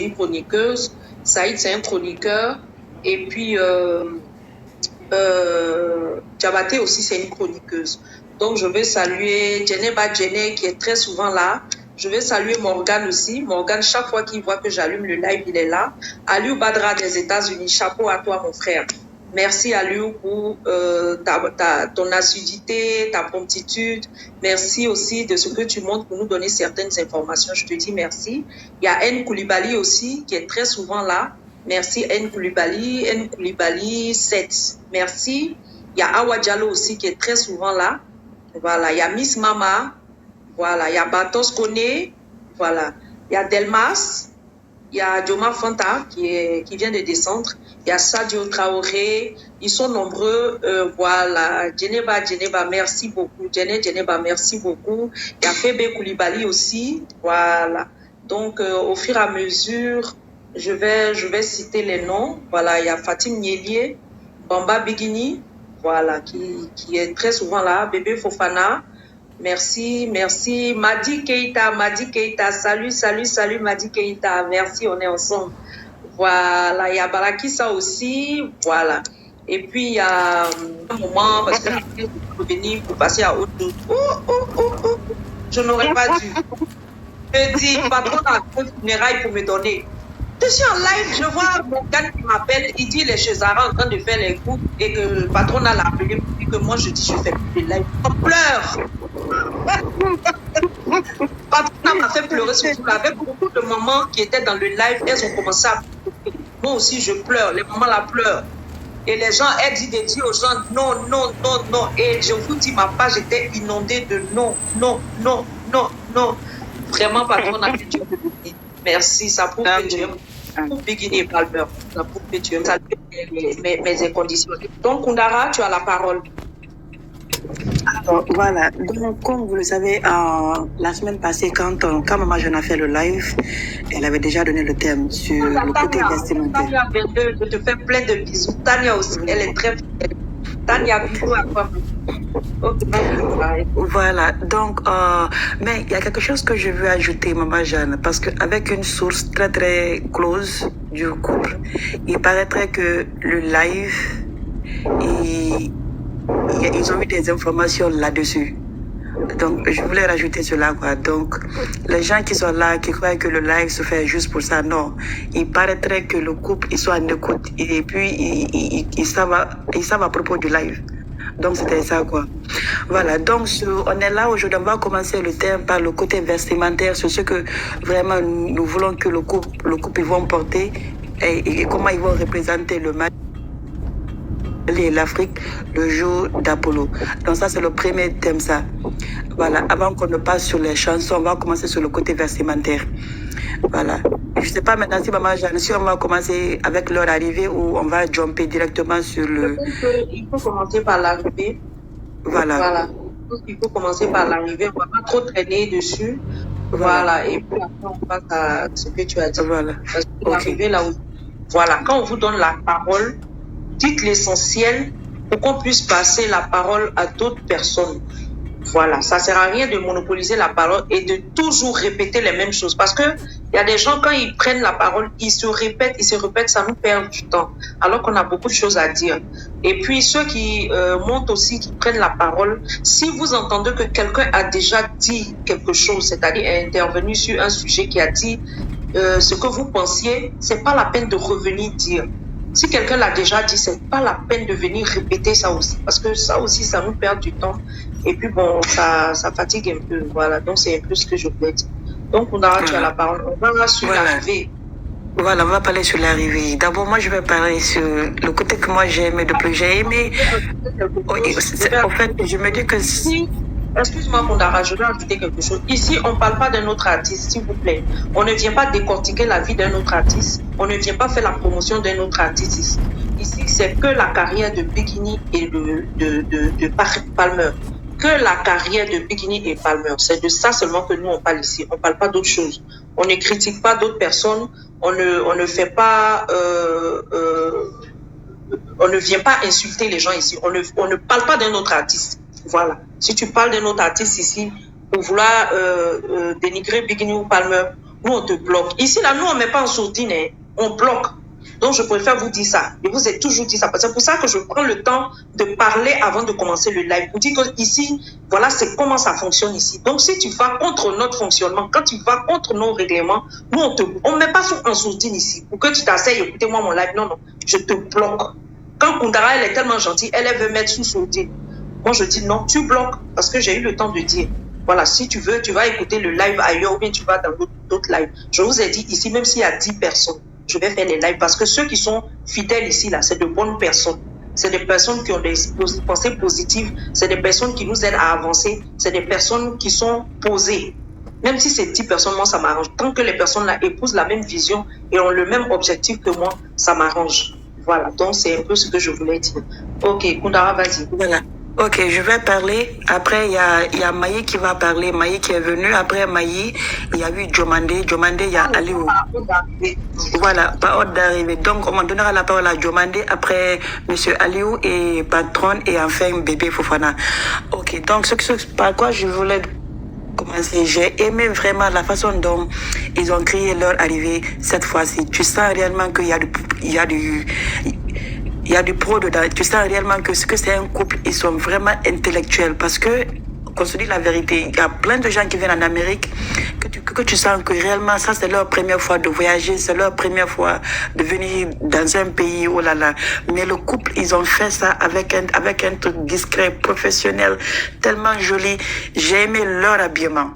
une chroniqueuse. Saïd, c'est un chroniqueur. Et puis, Diabaté aussi, c'est une chroniqueuse. Donc, je veux saluer Djeneba Djené, qui est très souvent là. Je vais saluer Morgane aussi. Morgane, chaque fois qu'il voit que j'allume le live, il est là. Aliou Badra des États-Unis, chapeau à toi, mon frère. Merci, Aliou, pour ton assiduité, ta promptitude. Merci aussi de ce que tu montres pour nous donner certaines informations. Je te dis merci. Il y a N Koulibaly aussi, qui est très souvent là. Merci, N Koulibaly 7. Merci. Il y a Awa Diallo aussi, qui est très souvent là. Voilà. Il y a Miss Mama. Voilà. Il y a Batos Kone. Voilà. Il y a Delmas. Il y a Dioma Fanta qui vient de descendre. Il y a Sadio Traoré. Ils sont nombreux. Voilà. Djeneba, merci beaucoup. Djeneba, merci beaucoup. Il y a Febe Koulibaly aussi. Voilà. Donc, au fur et à mesure, je vais citer les noms. Voilà. Il y a Fatim Nielier, Bamba Bigini. Voilà. Qui est très souvent là. Bébé Fofana. Merci. Madi Keita, salut Madi Keita, merci, on est ensemble. Voilà, il y a Barakissa aussi, voilà. Et puis il y a un moment, parce que je vais revenir pour passer à autre chose. Je n'aurais pas dû. Je dis, patron a un funérailles pour me donner. Je suis en live, je vois mon gars qui m'appelle, il dit les Chezara en train de faire les coups et que le patron a appelé pour dire que moi je dis je fais plus de live. On pleure. Le patron m'a fait pleurer surtout avec beaucoup de mamans qui étaient dans le live, elles ont commencé à pleurer. Moi aussi je pleure, les mamans la pleurent. Et les gens, elles disent de dire aux gens non. Et je vous dis, ma page était inondée de non. Vraiment, patron a fait Dieu de bénir. Merci, ça prouve que Dieu pour Bigini et Palmer. Ça prouve que Dieu mes conditions. Donc, Kundara, tu as la parole. Alors, voilà, donc comme vous le savez, la semaine passée, quand Maman Jeanne a fait le live, elle avait déjà donné le thème sur le côté vestimentaire. Tania 22, je te fais plein de bisous. Tania aussi, elle est très fidèle. Tania, bisous à toi. Voilà, donc, mais il y a quelque chose que je veux ajouter, Maman Jeanne, parce qu'avec une source très très close du couple, il paraîtrait que le live, ils ont eu des informations là-dessus. Donc, je voulais rajouter cela, quoi. Donc, les gens qui sont là, qui croient que le live se fait juste pour ça, non. Il paraîtrait que le couple, ils sont en écoute. Et puis, ils savent à propos du live. Donc, c'était ça, quoi. Voilà. Donc, on est là aujourd'hui. On va commencer le thème par le côté vestimentaire, sur ce que vraiment nous voulons que le couple ils vont porter et comment ils vont représenter le match et l'Afrique le jour d'Apollo. Donc ça, c'est le premier thème, ça. Voilà, avant qu'on ne passe sur les chansons, on va commencer sur le côté vestimentaire. Voilà. Je ne sais pas maintenant si Maman Jeanne, si on va commencer avec leur arrivée ou on va jumper directement sur le... Il faut commencer par l'arrivée. Voilà. Il faut commencer par l'arrivée. On ne va pas trop traîner dessus. Voilà. Et puis après, on passe à ce que tu as dit. Voilà. Parce que l'arrivée, là où... Voilà. Quand on vous donne la parole, dites l'essentiel pour qu'on puisse passer la parole à d'autres personnes. Voilà, ça ne sert à rien de monopoliser la parole et de toujours répéter les mêmes choses. Parce qu'il y a des gens, quand ils prennent la parole, ils se répètent, ça nous perd du temps. Alors qu'on a beaucoup de choses à dire. Et puis, ceux qui montent aussi, qui prennent la parole, si vous entendez que quelqu'un a déjà dit quelque chose, c'est-à-dire est intervenu sur un sujet qui a dit ce que vous pensiez, ce n'est pas la peine de revenir dire. Si quelqu'un l'a déjà dit, c'est pas la peine de venir répéter ça aussi. Parce que ça aussi, ça nous perd du temps. Et puis bon, ça fatigue un peu. Voilà, donc c'est un peu ce que je voulais dire. Donc, on a tu as la parole. On va sur l'arrivée. Voilà, on va parler sur l'arrivée. D'abord, moi, je vais parler sur le côté que moi j'ai aimé de plus. J'ai aimé... En fait, je me dis que... Excuse-moi, Mondara, je vais ajouter quelque chose. Ici, on ne parle pas d'un autre artiste, s'il vous plaît. On ne vient pas décortiquer la vie d'un autre artiste. On ne vient pas faire la promotion d'un autre artiste ici. Ici, c'est que la carrière de Bigini et de Palmer. Que la carrière de Bigini et Palmer. C'est de ça seulement que nous, on parle ici. On ne parle pas d'autre chose. On ne critique pas d'autres personnes. On ne fait pas... on ne vient pas insulter les gens ici. On ne parle pas d'un autre artiste. Voilà. Si tu parles d'un autre artiste ici, pour vouloir dénigrer Bigini ou Palmer, nous, on te bloque. Ici, là, nous, on ne met pas en sourdine, hein, on bloque. Donc, je préfère vous dire ça. Je vous ai toujours dit ça. C'est pour ça que je prends le temps de parler avant de commencer le live. Pour dire que ici, voilà, c'est comment ça fonctionne ici. Donc, si tu vas contre notre fonctionnement, quand tu vas contre nos règlements, nous, on ne met pas en sourdine ici. Pour que tu t'asseyes, écoutez-moi mon live. Non, non, je te bloque. Quand Koundara, elle est tellement gentille, elle veut mettre sous sourdine. Moi, je dis non, tu bloques parce que j'ai eu le temps de dire. Voilà, si tu veux, tu vas écouter le live ailleurs ou bien tu vas dans d'autres lives. Je vous ai dit ici, même s'il y a 10 personnes, je vais faire les lives parce que ceux qui sont fidèles ici, là, c'est de bonnes personnes. C'est des personnes qui ont des pensées positives. C'est des personnes qui nous aident à avancer. C'est des personnes qui sont posées. Même si c'est 10 personnes, moi, ça m'arrange. Tant que les personnes-là épousent la même vision et ont le même objectif que moi, ça m'arrange. Voilà, donc c'est un peu ce que je voulais dire. Ok, Koundara, vas-y. Voilà. Ok, je vais parler. Après, il y a Maï qui va parler. Maï qui est venu. Après Maï, il y a eu Jomande. Jomande, il y a Aliou. Voilà, pas ordre d'arrivée. Donc, on donnera la parole à Jomande. Après, Monsieur Aliou et Patron et enfin Bébé Fofana. Ok, donc, par quoi je voulais commencer. J'ai aimé vraiment la façon dont ils ont créé leur arrivée cette fois-ci. Tu sens réellement qu'il y a du pro dedans. Tu sens réellement que c'est un couple, ils sont vraiment intellectuels parce que, qu'on se dit la vérité, il y a plein de gens qui viennent en Amérique que tu sens que réellement ça c'est leur première fois de voyager, c'est leur première fois de venir dans un pays, oh là là. Mais le couple, ils ont fait ça avec un truc discret, professionnel, tellement joli. J'ai aimé leur habillement.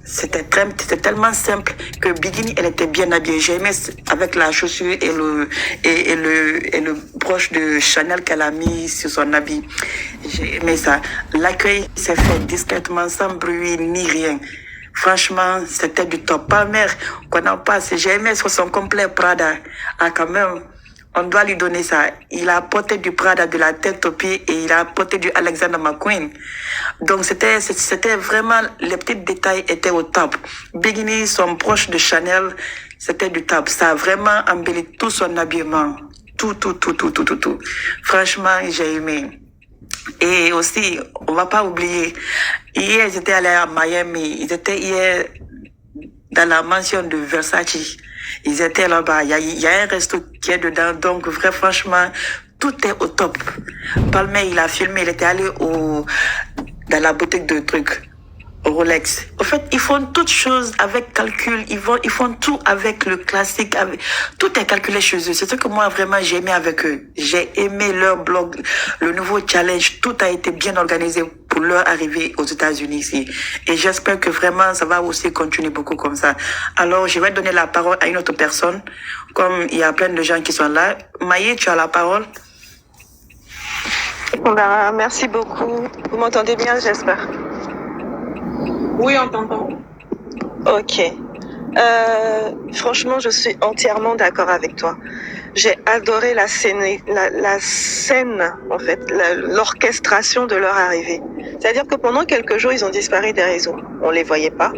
C'était tellement simple que Bikini, elle était bien habillée. J'ai aimé avec la chaussure et le broche de Chanel qu'elle a mis sur son habit. J'ai aimé ça. L'accueil s'est fait discrètement, sans bruit ni rien. Franchement, c'était du top. Pas mère qu'on en passe. J'ai aimé sur son complet Prada. Ah, quand même. On doit lui donner ça. Il a porté du Prada de la tête aux pieds et il a porté du Alexander McQueen. Donc c'était vraiment, les petits détails étaient au top. Bikini, son proche de Chanel, c'était du top. Ça a vraiment embelli tout son habillement. Tout. Franchement, j'ai aimé. Et aussi, on va pas oublier, hier, j'étais allé à Miami. Ils étaient hier dans la mansion de Versace. Ils étaient là-bas. Il y a un resto qui est dedans. Donc, franchement, tout est au top. Palmer, il a filmé. Il était allé dans la boutique de trucs. Rolex. En fait, ils font toutes choses avec calcul. Ils font tout avec le classique. Tout est calculé chez eux. C'est ce que moi, vraiment, j'ai aimé avec eux. J'ai aimé leur blog, le nouveau challenge. Tout a été bien organisé pour leur arrivée aux États-Unis ici. Et j'espère que vraiment, ça va aussi continuer beaucoup comme ça. Alors, je vais donner la parole à une autre personne. Comme il y a plein de gens qui sont là. Maïe, tu as la parole. Merci beaucoup. Vous m'entendez bien, j'espère? Oui, on t'entend. Ok. Franchement, je suis entièrement d'accord avec toi. J'ai adoré la scène, en fait, l'orchestration de leur arrivée. C'est-à-dire que pendant quelques jours, ils ont disparu des réseaux. On les voyait pas.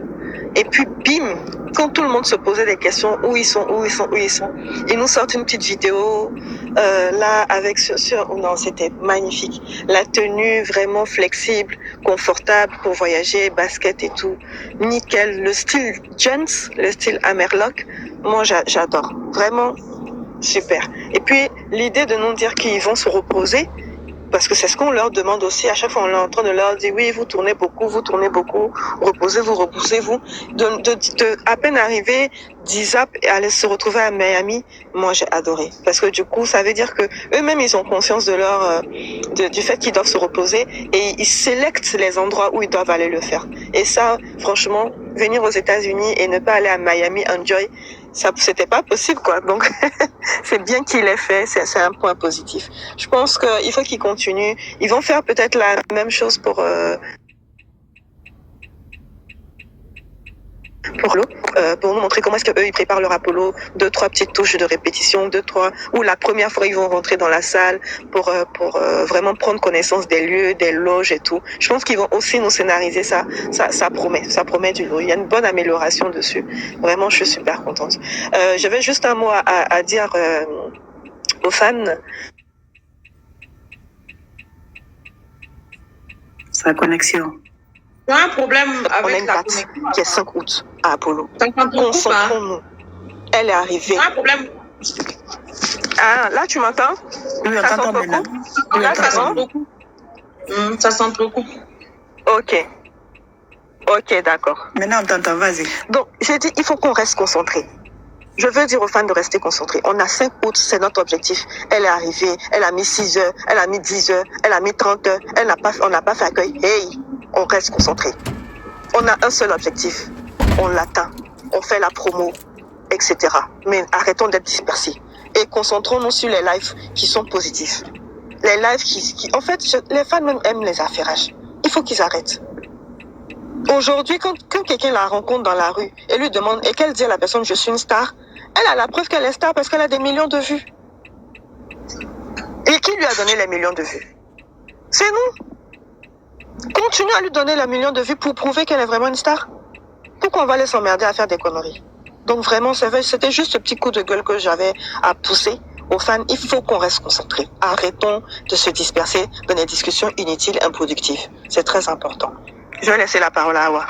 Et puis, bim, quand tout le monde se posait des questions, où ils sont, ils nous sortent une petite vidéo, là, avec non, c'était magnifique. La tenue vraiment flexible, confortable pour voyager, basket et tout. Nickel. Le style Jones, le style Amerloc, moi, j'adore. Vraiment super. Et puis, l'idée de nous dire qu'ils vont se reposer, parce que c'est ce qu'on leur demande aussi. À chaque fois, on est en train de leur dire, oui, vous tournez beaucoup, reposez-vous. De à peine arriver, 10 zap et aller se retrouver à Miami, moi, j'ai adoré. Parce que du coup, ça veut dire que eux-mêmes, ils ont conscience de du fait qu'ils doivent se reposer et ils sélectent les endroits où ils doivent aller le faire. Et ça, franchement, venir aux États-Unis et ne pas aller à Miami, enjoy, ça, c'était pas possible, quoi. Donc, c'est bien qu'il l'ait fait. C'est un point positif. Je pense qu'il faut qu'ils continuent. Ils vont faire peut-être la même chose pour l'eau, pour nous montrer comment est-ce qu'eux, ils préparent leur Apollo, 2-3 petites touches de répétition, 2-3, ou la première fois, ils vont rentrer dans la salle pour vraiment prendre connaissance des lieux, des loges et tout. Je pense qu'ils vont aussi nous scénariser ça. Ça promet du lourd. Il y a une bonne amélioration dessus. Vraiment, je suis super contente. J'avais juste un mot à dire aux fans. Sa connexion. Il y a un problème avec on a une la date connexion. qui est 5 août. à Apollo. Ça s'entrecoupe, hein? Concentrons-nous. Elle est arrivée. Pas un problème. Ah, là, tu m'entends? Oui, on Ça t'entend maintenant. s'entrecoupe? Oui, Là, on ça t'entend. s'entrecoupe. Ça s'entrecoupe. Ok. Ok, d'accord. Maintenant, on t'entend, vas-y. Donc, j'ai dit, il faut qu'on reste concentré. Je veux dire aux fans de rester concentrés. On a 5 août, c'est notre objectif. Elle est arrivée, elle a mis 6 heures, elle a mis 10 heures, elle a mis 30 heures, on n'a pas fait accueil. Hey, on reste concentré. On a un seul objectif. On l'atteint. On fait la promo, etc. Mais arrêtons d'être dispersés. Et concentrons-nous sur les lives qui sont positifs. Les lives en fait, les fans même aiment les affairages. Il faut qu'ils arrêtent. Aujourd'hui, quand quelqu'un la rencontre dans la rue et lui demande, et qu'elle dit à la personne, je suis une star, elle a la preuve qu'elle est star parce qu'elle a des millions de vues. Et qui lui a donné les millions de vues? C'est nous. Continuons à lui donner les millions de vues pour prouver qu'elle est vraiment une star. Pourquoi on va aller s'emmerder à faire des conneries? Donc vraiment, c'était juste ce petit coup de gueule que j'avais à pousser aux fans. Il faut qu'on reste concentré. Arrêtons de se disperser dans des discussions inutiles, improductives. C'est très important. Je vais laisser la parole à Awa.